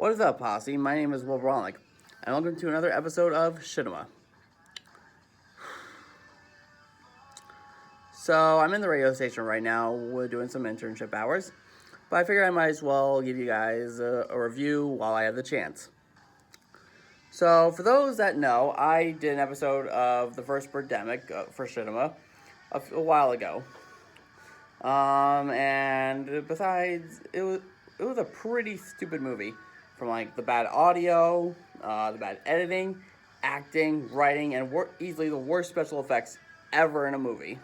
What is up, posse? My name is Will Bronick, and welcome to another episode of t-ema. So, I'm in the radio station right now, we're doing some internship hours, but I figured I might as well give you guys a review while I have the chance. So, for those that know, I did an episode of the first Birdemic for t-ema a while ago. And besides, it was a pretty stupid movie. From like the bad audio, the bad editing, acting, writing, and easily the worst special effects ever in a movie.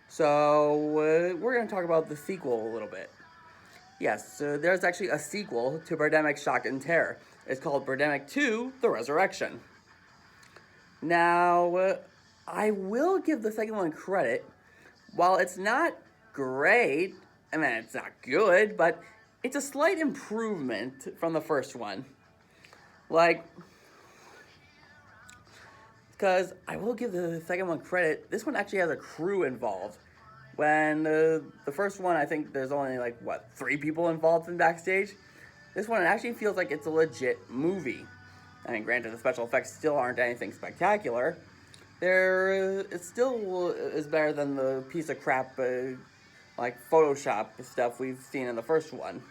So we're going to talk about the sequel a little bit. Yes, there's actually a sequel to Birdemic Shock and Terror. It's called Birdemic 2: The Resurrection. Now, I will give the second one credit. While it's not great, I mean, it's not good, but it's a slight improvement from the first one. Like, because I will give the second one credit, this one actually has a crew involved. When the first one, I think there's only like, 3 people involved in backstage? This one actually feels like it's a legit movie. I mean, granted, the special effects still aren't anything spectacular. It still is better than the piece of crap, like Photoshop stuff we've seen in the first one.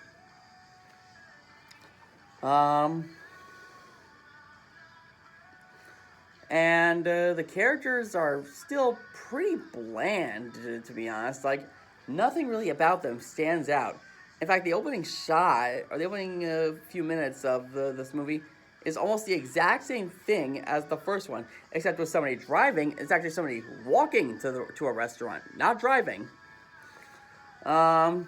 And the characters are still pretty bland, to be honest. Like, nothing really about them stands out. In fact, the opening shot, or the opening few minutes of this movie, is almost the exact same thing as the first one, except with somebody driving, it's actually somebody walking to a restaurant, not driving. But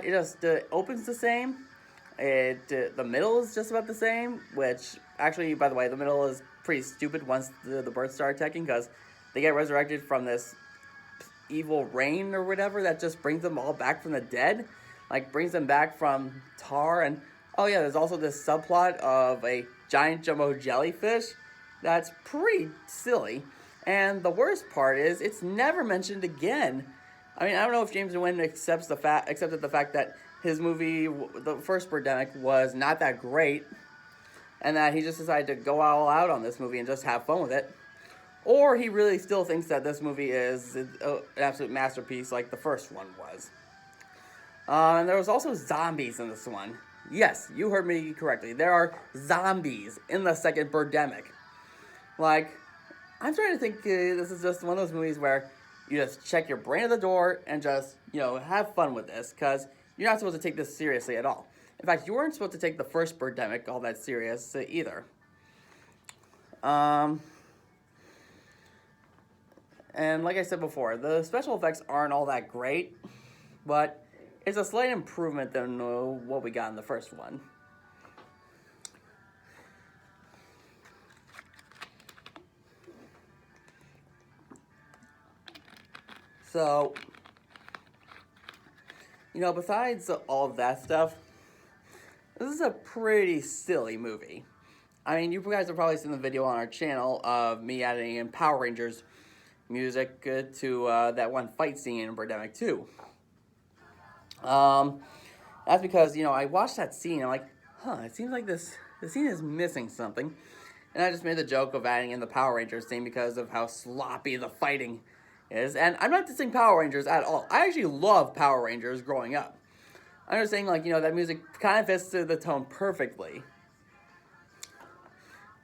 it just opens the same. The middle is just about the same, which actually, by the way, the middle is pretty stupid once the birds start attacking, because they get resurrected from this evil rain or whatever that just brings them all back from the dead, like brings them back from tar. And oh yeah, there's also this subplot of a giant jumbo jellyfish that's pretty silly. And the worst part is it's never mentioned again. I mean, I don't know if James Nguyen accepted the fact that his movie, the first Birdemic, was not that great, and that he just decided to go all out on this movie and just have fun with it. Or he really still thinks that this movie is an absolute masterpiece like the first one was. And there was also zombies in this one. Yes, you heard me correctly. There are zombies in the second Birdemic. Like, I'm starting to think this is just one of those movies where you just check your brain at the door and just, have fun with this, because you're not supposed to take this seriously at all. In fact, you weren't supposed to take the first Birdemic all that serious either. And like I said before, the special effects aren't all that great, but it's a slight improvement than what we got in the first one. So, besides all of that stuff, this is a pretty silly movie. I mean, you guys have probably seen the video on our channel of me adding in Power Rangers music to that one fight scene in Birdemic 2. That's because, I watched that scene and I'm like, it seems like the scene is missing something. And I just made the joke of adding in the Power Rangers scene because of how sloppy the fighting is. And I'm not dissing Power Rangers at all. I actually love Power Rangers growing up. I'm just saying, that music kind of fits to the tone perfectly.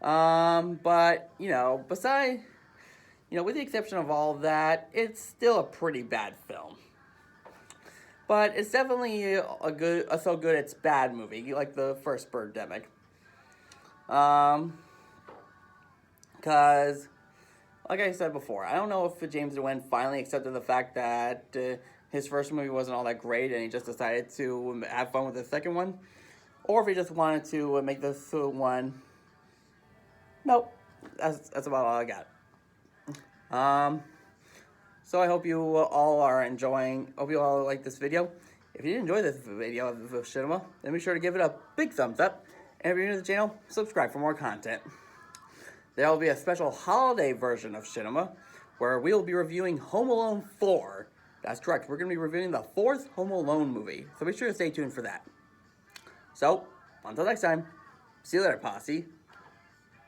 But, besides, with the exception of all that, it's still a pretty bad film. But it's definitely a so good it's bad movie, like the first Birdemic. Because, like I said before, I don't know if James Nguyen finally accepted the fact that his first movie wasn't all that great and he just decided to have fun with the second one, or if he just wanted to make this one. Nope, that's about all I got. So I hope you all are enjoying, hope you all like this video. If you did enjoy this video of t-ema, then be sure to give it a big thumbs up. And if you're new to the channel, subscribe for more content. There will be a special holiday version of t-ema, where we will be reviewing Home Alone 4. That's correct, we're going to be reviewing the 4th Home Alone movie, so be sure to stay tuned for that. So, until next time, see you later, posse.